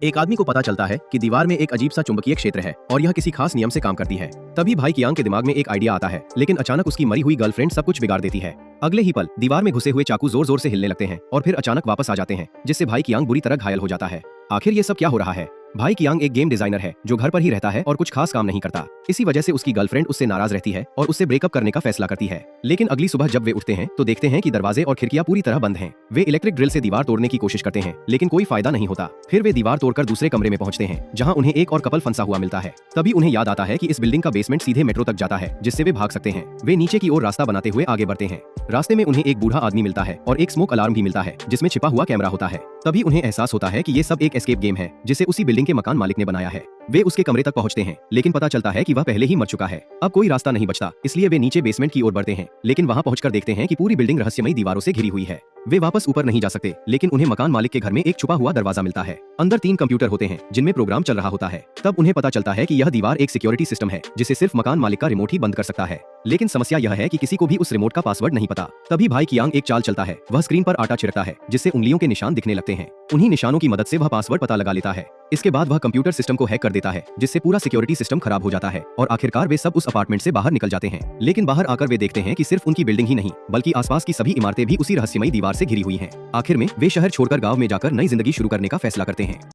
एक आदमी को पता चलता है कि दीवार में एक अजीब सा चुंबकीय क्षेत्र है और यह किसी खास नियम से काम करती है। तभी भाई कियांग के दिमाग में एक आइडिया आता है, लेकिन अचानक उसकी मरी हुई गर्लफ्रेंड सब कुछ बिगाड़ देती है। अगले ही पल दीवार में घुसे हुए चाकू जोर जोर से हिलने लगते हैं और फिर अचानक वापस आ जाते हैं, जिससे भाई कियांग बुरी तरह घायल हो जाता है। आखिर ये सब क्या हो रहा है? भाई कियांग एक गेम डिजाइनर है जो घर पर ही रहता है और कुछ खास काम नहीं करता। इसी वजह से उसकी गर्लफ्रेंड उससे नाराज रहती है और उससे ब्रेकअप करने का फैसला करती है। लेकिन अगली सुबह जब वे उठते हैं तो देखते हैं कि दरवाजे और खिड़कियां पूरी तरह बंद हैं। वे इलेक्ट्रिक ड्रिल से दीवार तोड़ने की कोशिश करते हैं, लेकिन कोई फायदा नहीं होता। फिर वे दीवार तोड़कर दूसरे कमरे में पहुंचते हैं, जहां उन्हें एक और कपल फंसा हुआ मिलता है। तभी उन्हें याद आता है कि इस बिल्डिंग का बेसमेंट सीधे मेट्रो तक जाता है, जिससे वे भाग सकते हैं। वे नीचे की ओर रास्ता बनाते हुए आगे बढ़ते हैं। रास्ते में उन्हें एक बूढ़ा आदमी मिलता है और एक स्मोक अलार्म भी मिलता है, जिसमें छिपा हुआ कैमरा होता है। तभी उन्हें एहसास होता है कि ये सब एक एस्केप गेम है, जिसे उसी बिल्डिंग के मकान मालिक ने बनाया है। वे उसके कमरे तक पहुंचते हैं, लेकिन पता चलता है कि वह पहले ही मर चुका है। अब कोई रास्ता नहीं बचता, इसलिए वे नीचे बेसमेंट की ओर बढ़ते हैं, लेकिन वहां पहुंचकर देखते हैं कि पूरी बिल्डिंग रहस्यमयी दीवारों से घिरी हुई है। वे वापस ऊपर नहीं जा सकते, लेकिन उन्हें मकान मालिक के घर में एक छुपा हुआ दरवाजा मिलता है। अंदर 3 कंप्यूटर होते हैं, जिनमें प्रोग्राम चल रहा होता है। तब उन्हें पता चलता है कि यह दीवार एक सिक्योरिटी सिस्टम है, जिसे सिर्फ मकान मालिक का रिमोट ही बंद कर सकता है। लेकिन समस्या यह है कि किसी को भी उस रिमोट का पासवर्ड नहीं पता। तभी भाई कियांग एक चाल चलता है। वह स्क्रीन पर आटा छिड़कता है, जिससे उंगलियों के निशान दिखने लगते हैं। उन्हीं निशानों की मदद से वह पासवर्ड पता लगा लेता है। इसके बाद वह कंप्यूटर सिस्टम को हैक कर देता है, जिससे पूरा सिक्योरिटी सिस्टम खराब हो जाता है और आखिरकार वे सब उस अपार्टमेंट से बाहर निकल जाते हैं। लेकिन बाहर आकर वे देखते हैं कि सिर्फ उनकी बिल्डिंग ही नहीं, बल्कि आसपास की सभी इमारतें भी उसी रहस्यमयी दीवार से घिरी हुई हैं। आखिर में वे शहर छोड़कर गांव में जाकर नई जिंदगी शुरू करने का फैसला करते हैं।